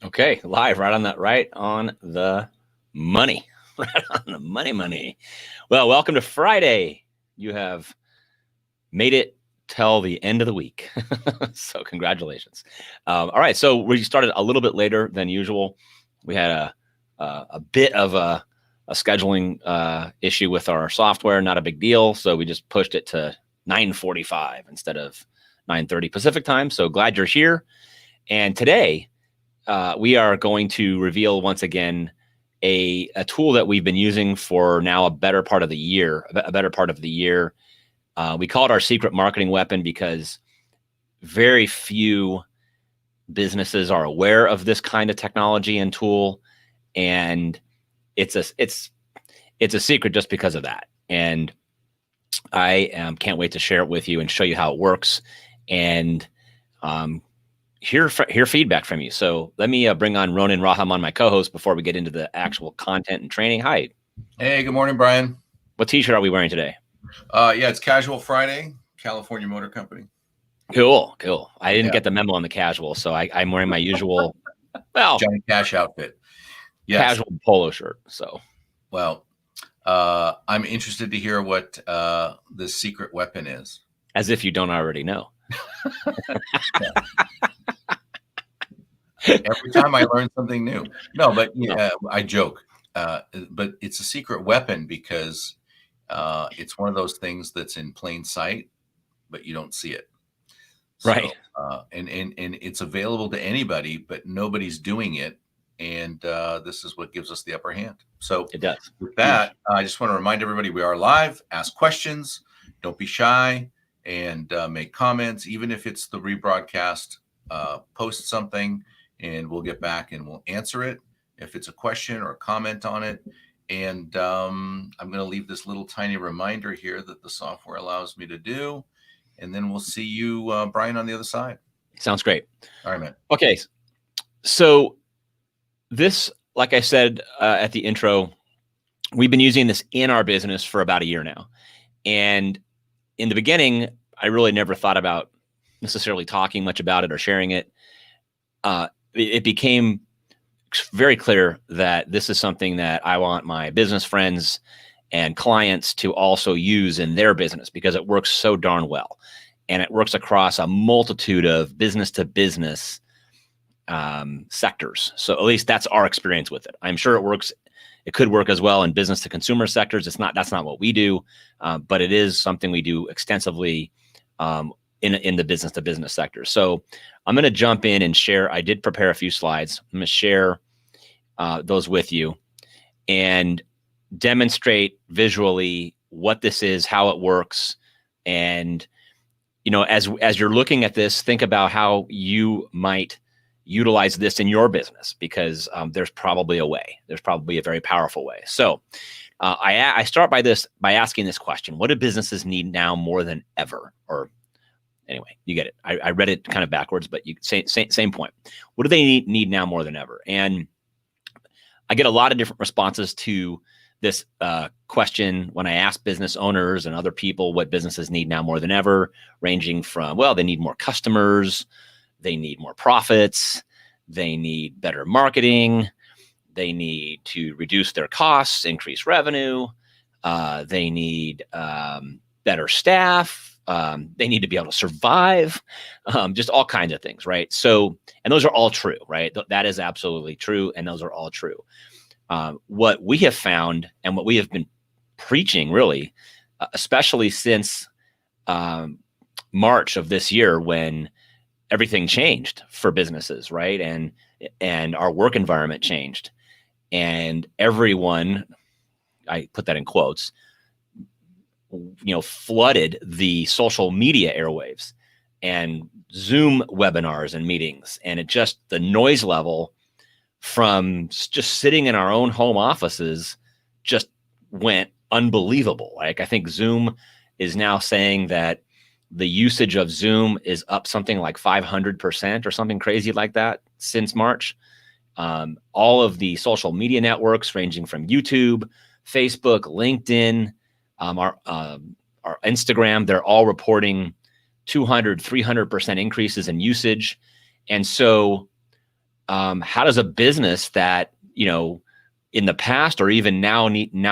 Okay, live right on the money, right on the money. Well, welcome to Friday. You have made it till the end of the week, so congratulations. All right, so we started a little bit later than usual. We had a bit of a scheduling issue with our software, not a big deal, so we just pushed it to 9:45 instead of 9:30 Pacific time. So glad you're here, and today. We are going to reveal once again a tool that we've been using for now a better part of the year. We call it our secret marketing weapon because very few businesses are aware of this kind of technology and tool, and it's a secret just because of that. And I can't wait to share it with you and show you how it works and hear feedback from you. So let me bring on Ronan Rahman, my co-host, before we get into the actual content and training. Hi. Hey, good morning, Brian. What t-shirt are we wearing today? Yeah, it's Casual Friday, California Motor Company. Cool. I didn't get the memo on the casual, so I'm wearing my usual, Johnny Cash outfit. Yes. Casual polo shirt. So, well, I'm interested to hear what the secret weapon is. As if you don't already know. Every time I learn something new. No, but I joke. But it's a secret weapon because it's one of those things that's in plain sight, but you don't see it. So, right. And it's available to anybody, but nobody's doing it. And this is what gives us the upper hand. So it does. With that, I just want to remind everybody we are live. Ask questions. Don't be shy and make comments, even if it's the rebroadcast. Post something and we'll get back and we'll answer it if it's a question or a comment on it. And I'm going to leave this little tiny reminder here that the software allows me to do. And then we'll see you, Brian, on the other side. Sounds great. All right, man. Okay. So this, like I said at the intro, we've been using this in our business for about a year now. And in the beginning, I really never thought about necessarily talking much about it or sharing it. It became very clear that this is something that I want my business friends and clients to also use in their business because it works so darn well. And it works across a multitude of business to business sectors. So at least that's our experience with it. I'm sure it works. It could work as well in business to consumer sectors. That's not what we do, but it is something we do extensively in the business to business sector. So I'm going to jump in and share. I did prepare a few slides. I'm going to share those with you and demonstrate visually what this is, how it works. And, as you're looking at this, think about how you might utilize this in your business because there's probably a way. There's probably a very powerful way. So I start by asking this question: what do businesses need now more than ever? Or anyway, you get it. I read it kind of backwards, but you same point. What do they need now more than ever? And I get a lot of different responses to this question when I ask business owners and other people what businesses need now more than ever, ranging from, well, they need more customers, they need more profits, they need better marketing, they need to reduce their costs, increase revenue, they need better staff, they need to be able to survive, just all kinds of things, right? So, and those are all true, right? That is absolutely true, and those are all true. What we have found and what we have been preaching really, especially since March of this year when everything changed for businesses, right? And our work environment changed. And everyone, I put that in quotes, flooded the social media airwaves and Zoom webinars and meetings. And the noise level from just sitting in our own home offices just went unbelievable. Like, I think Zoom is now saying that the usage of Zoom is up something like 500% or something crazy like that since March. All of the social media networks ranging from YouTube, Facebook, LinkedIn, our Instagram, they're all reporting 200, 300% increases in usage. And so how does a business that, in the past or even now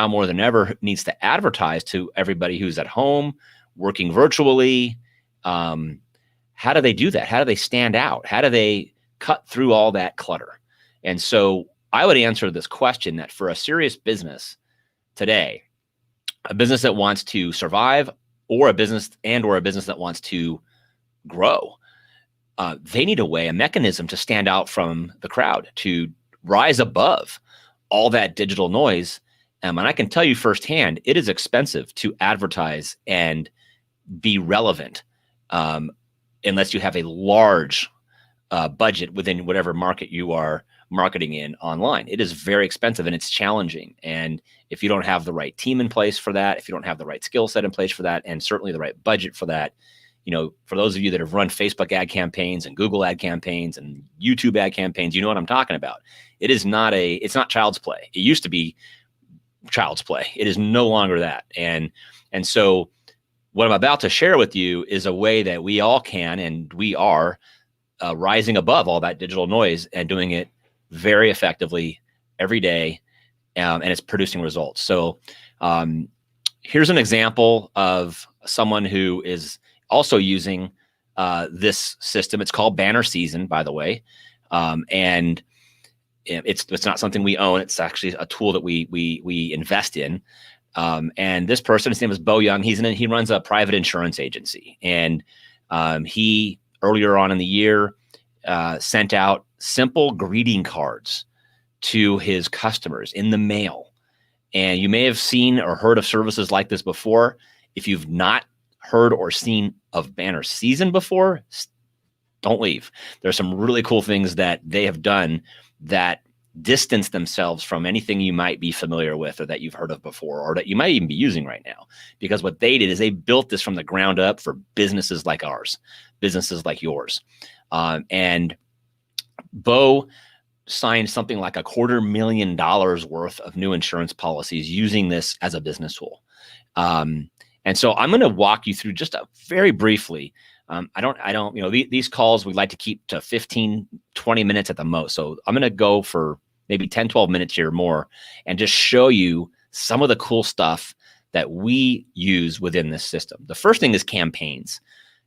more than ever needs to advertise to everybody who's at home, working virtually, how do they do that? How do they stand out? How do they cut through all that clutter? And so I would answer this question that for a serious business today, a business that wants to survive or a business that wants to grow, they need a mechanism to stand out from the crowd, to rise above all that digital noise. And I can tell you firsthand, it is expensive to advertise and be relevant unless you have a large budget within whatever market you are marketing in online. It is very expensive and it's challenging. And if you don't have the right team in place for that, if you don't have the right skill set in place for that, and certainly the right budget for that, for those of you that have run Facebook ad campaigns and Google ad campaigns and YouTube ad campaigns, you know what I'm talking about. It's not child's play. It used to be child's play. It is no longer that. And so what I'm about to share with you is a way that we all can, and we are rising above all that digital noise and doing it very effectively every day. And it's producing results. So here's an example of someone who is also using this system. It's called Banner Season, by the way. And it's not something we own. It's actually a tool that we invest in. And this person, his name is Bo Young. He runs a private insurance agency. And he, earlier on in the year, sent out simple greeting cards to his customers in the mail. And you may have seen or heard of services like this before. If you've not heard or seen of Banner Season before, don't leave. There's some really cool things that they have done that distance themselves from anything you might be familiar with or that you've heard of before or that you might even be using right now. Because what they did is they built this from the ground up for businesses like ours, businesses like yours. And Bo signed something like $250,000 worth of new insurance policies using this as a business tool. And so I'm going to walk you through just very briefly. These calls we like to keep to 15, 20 minutes at the most. So I'm going to go for maybe 10, 12 minutes here more and just show you some of the cool stuff that we use within this system. The first thing is campaigns.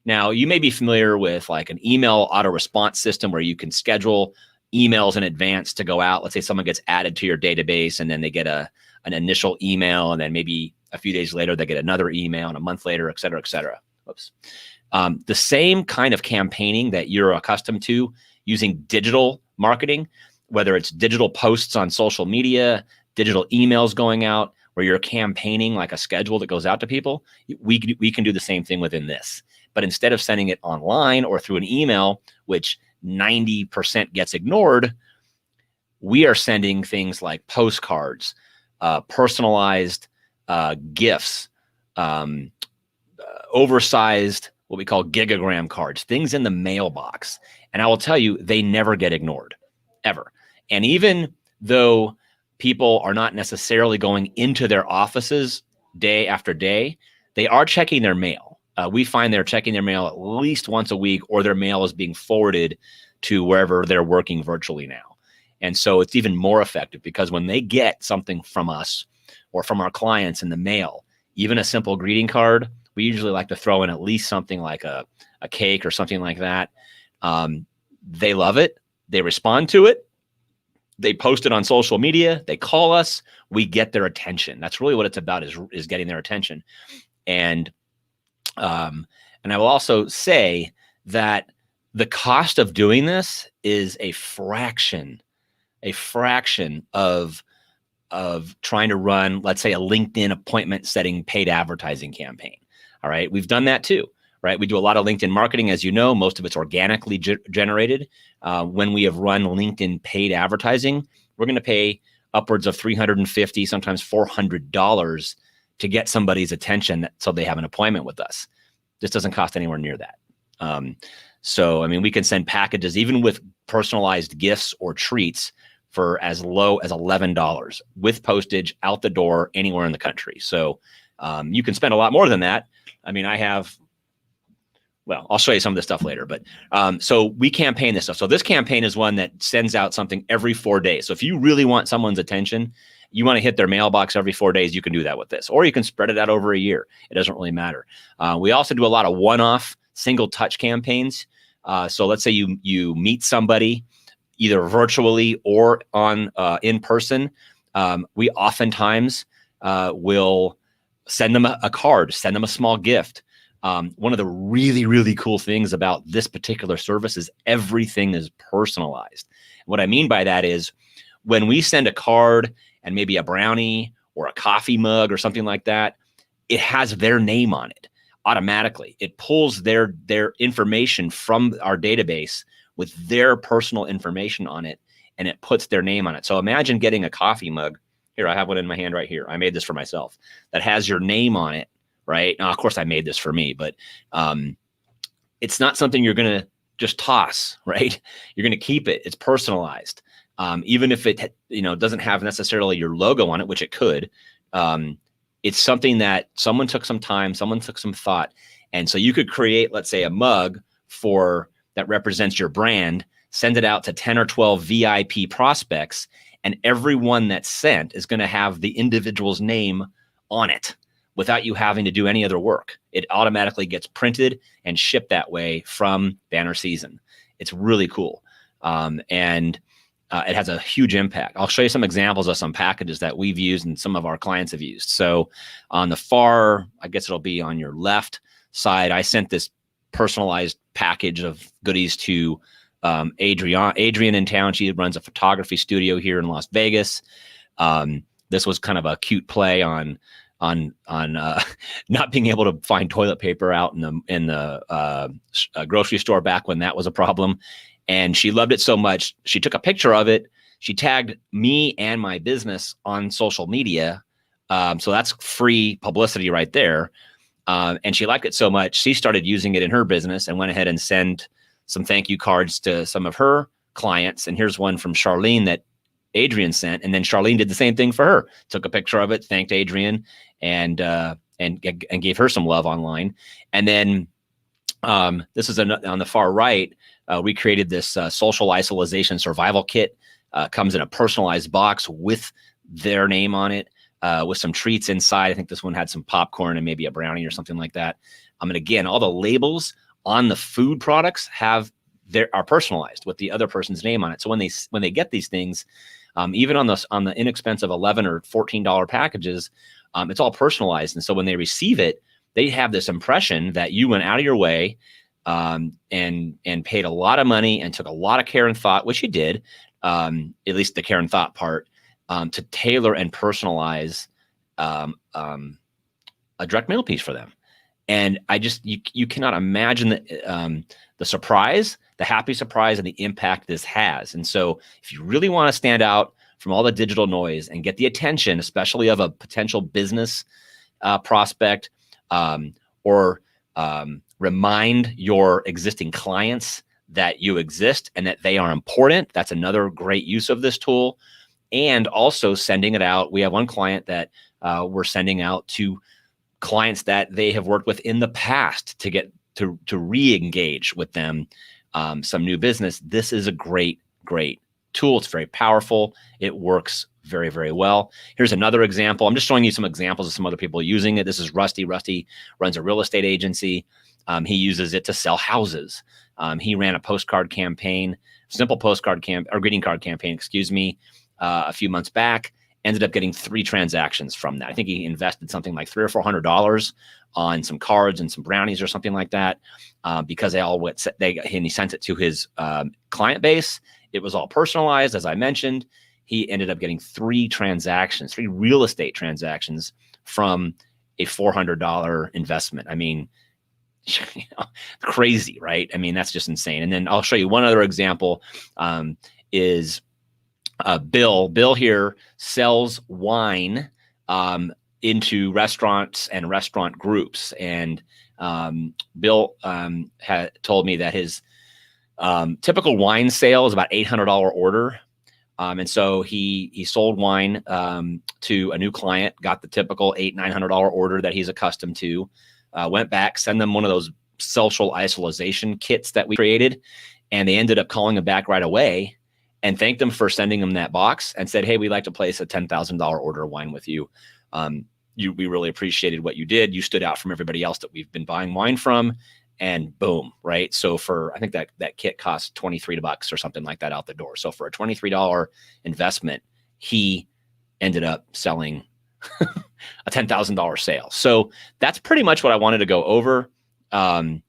Now, you may be familiar with like an email auto response system where you can schedule emails in advance to go out. Let's say someone gets added to your database and then they get an initial email, and then maybe a few days later they get another email, and a month later, et cetera, et cetera. Whoops. The same kind of campaigning that you're accustomed to using digital marketing, whether it's digital posts on social media, digital emails going out, where you're campaigning like a schedule that goes out to people, we can do the same thing within this. But instead of sending it online or through an email, which 90% gets ignored, we are sending things like postcards, personalized gifts, oversized, what we call gigagram cards, things in the mailbox. And I will tell you, they never get ignored, ever. And even though people are not necessarily going into their offices day after day, they are checking their mail. We find they're checking their mail at least once a week, or their mail is being forwarded to wherever they're working virtually now. And so it's even more effective because when they get something from us or from our clients in the mail, even a simple greeting card, we usually like to throw in at least something like a cake or something like that. They love it. They respond to it. They post it on social media. They call us. We get their attention. That's really what it's about, is getting their attention. And I will also say that the cost of doing this is a fraction of trying to run, let's say, a LinkedIn appointment setting paid advertising campaign. All right. We've done that too, right? We do a lot of LinkedIn marketing, as you know. Most of it's organically generated. When we have run LinkedIn paid advertising, we're going to pay upwards of $350, sometimes $400 to get somebody's attention so they have an appointment with us. This doesn't cost anywhere near that. So, I mean, we can send packages even with personalized gifts or treats for as low as $11 with postage out the door anywhere in the country. So you can spend a lot more than that. I mean, I have well, I'll show you some of this stuff later, but so we campaign this stuff. So this campaign is one that sends out something every 4 days. So if you really want someone's attention, you want to hit their mailbox every 4 days, you can do that with this, or you can spread it out over a year. It doesn't really matter. We also do a lot of one-off single touch campaigns. So let's say you meet somebody either virtually or on in person. We oftentimes will send them a card, send them a small gift. One of the really, really cool things about this particular service is everything is personalized. What I mean by that is when we send a card and maybe a brownie or a coffee mug or something like that, it has their name on it automatically. It pulls their information from our database with their personal information on it, and it puts their name on it. So imagine getting a coffee mug. Here, I have one in my hand right here. I made this for myself that has your name on it. Right now, of course, I made this for me, but it's not something you're going to just toss, right? You're going to keep it. It's personalized. Even if it, doesn't have necessarily your logo on it, which it could, it's something that someone took some time, someone took some thought. And so you could create, let's say, a mug that represents your brand, send it out to 10 or 12 VIP prospects, and everyone that's sent is going to have the individual's name on it, without you having to do any other work. It automatically gets printed and shipped that way from banner season. It's really cool. And it has a huge impact. I'll show you some examples of some packages that we've used and some of our clients have used. So on the far, I guess it'll be on your left side, I sent this personalized package of goodies to Adrian in town. She runs a photography studio here in Las Vegas. This was kind of a cute play on not being able to find toilet paper out in the grocery store back when that was a problem. And she loved it so much, she took a picture of it. She tagged me and my business on social media. So that's free publicity right there. And she liked it so much, she started using it in her business and went ahead and sent some thank you cards to some of her clients. And here's one from Charlene that Adrian sent, and then Charlene did the same thing for her. Took a picture of it, thanked Adrian, and gave her some love online. And then this is on the far right. We created this social isolation survival kit. Comes in a personalized box with their name on it, with some treats inside. I think this one had some popcorn and maybe a brownie or something like that. And again, all the labels on the food products are personalized with the other person's name on it. So when they get these things, even on the inexpensive $11 or $14 packages, it's all personalized. And so when they receive it, they have this impression that you went out of your way and paid a lot of money and took a lot of care and thought, which you did, at least the care and thought part, to tailor and personalize a direct mail piece for them. And you cannot imagine the surprise, the happy surprise, and the impact this has. And so if you really want to stand out from all the digital noise and get the attention, especially of a potential business prospect, or remind your existing clients that you exist and that they are important, that's another great use of this tool. And also sending it out. We have one client that we're sending out to clients that they have worked with in the past to get to re-engage with them, some new business. This is a great tool. It's very powerful. It works very, very well. Here's another example. I'm just showing you some examples of some other people using it. This is Rusty. Rusty runs a real estate agency. He uses it to sell houses. He ran a postcard campaign, simple postcard or greeting card campaign, a few months back. Ended up getting 3 transactions from that. I think he invested something like $300 or $400 on some cards and some brownies or something like that, because he sent it to his client base. It was all personalized, as I mentioned. He ended up getting 3 real estate transactions from a $400 investment. I mean, crazy, right? I mean, that's just insane. And then I'll show you one other example. Is Bill here sells wine into restaurants and restaurant groups. And Bill had told me that his typical wine sale is about $800 order. And so he sold wine to a new client, got the typical $800-900 order that he's accustomed to, went back, send them one of those social isolation kits that we created, and they ended up calling them back right away and thanked them for sending them that box and said, "Hey, we'd like to place a $10,000 order of wine with you. We really appreciated what you did. You stood out from everybody else that we've been buying wine from." And boom, right? So I think that kit cost $23 or something like that out the door. So for a $23 investment, he ended up selling a $10,000 sale. So that's pretty much what I wanted to go over. And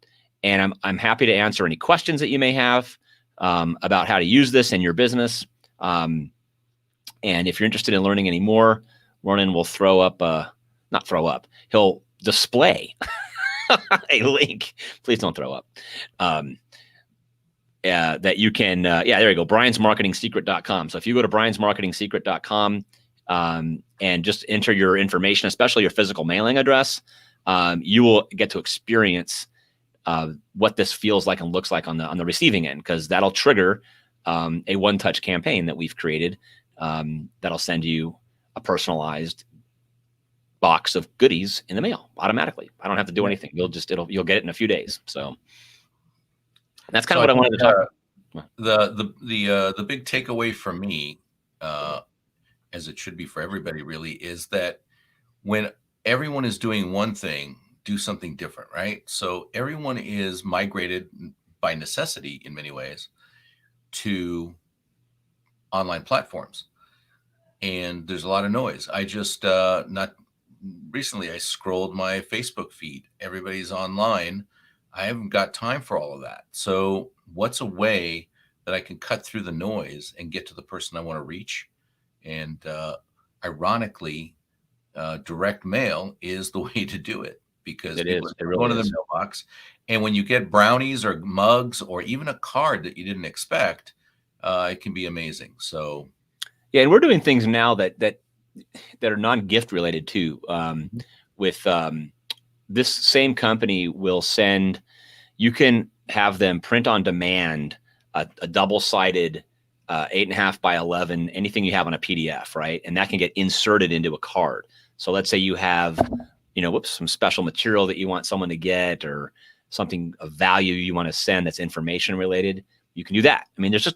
I'm happy to answer any questions that you may have about how to use this in your business. And if you're interested in learning any more, Ronan will he'll display a link. Please don't throw up. That you can, there you go, briansmarketingsecret.com. So if you go to briansmarketingsecret.com and just enter your information, especially your physical mailing address, you will get to experience what this feels like and looks like on the receiving end, because that'll trigger a one-touch campaign that we've created that'll send you a personalized box of goodies in the mail automatically. I don't have to do anything. You'll get it in a few days. So that's kind of what I wanted to talk about. The big takeaway for me, as it should be for everybody really, is that when everyone is doing one thing, do something different, right? So everyone is migrated by necessity in many ways to online platforms. And there's a lot of noise. I just, not recently, I scrolled my Facebook feed. Everybody's online. I haven't got time for all of that. So what's a way that I can cut through the noise and get to the person I want to reach? And ironically, direct mail is the way to do it, because it is. It really going to is. the mailbox. And when you get brownies or mugs or even a card that you didn't expect, it can be amazing. So yeah, and we're doing things now that are non-gift related too. With this same company will send, you can have them print on demand a double-sided 8.5 by 11, anything you have on a PDF, right? And that can get inserted into a card. So let's say you have, some special material that you want someone to get, or something of value you want to send that's information related. You can do that. I mean, there's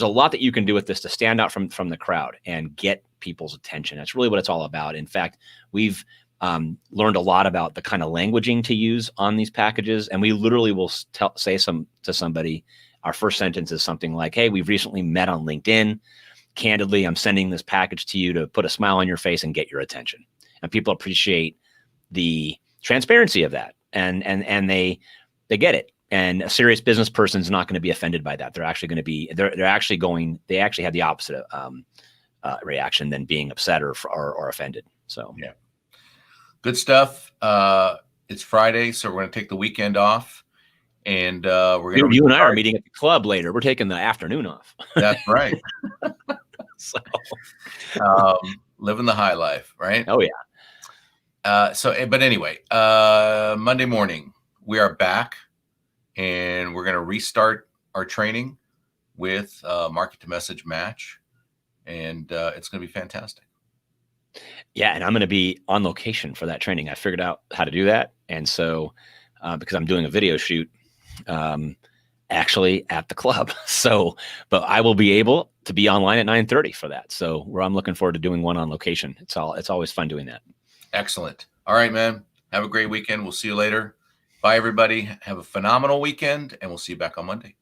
a lot that you can do with this to stand out from the crowd and get people's attention. That's really what it's all about. In fact, we've learned a lot about the kind of languaging to use on these packages. And we literally will say to somebody, our first sentence is something like, "Hey, we've recently met on LinkedIn. Candidly, I'm sending this package to you to put a smile on your face and get your attention." And people appreciate the transparency of that. And they get it. And a serious business person is not going to be offended by that. They're actually going to be, they actually have the opposite reaction than being upset or offended. So, yeah, good stuff. It's Friday, so we're going to take the weekend off, and we're going to. You and I are meeting at the club later. We're taking the afternoon off. That's right. So, living the high life, right? Oh yeah. But anyway, Monday morning we are back, and we're going to restart our training with market to message match, and it's going to be fantastic. Yeah, and I'm going to be on location for that training. I figured out how to do that, and so because I'm doing a video shoot, actually at the club. So, but I will be able to be online at 9:30 for that. So, I'm looking forward to doing one on location. It's always fun doing that. Excellent. All right, man. Have a great weekend. We'll see you later. Bye, everybody. Have a phenomenal weekend, and we'll see you back on Monday.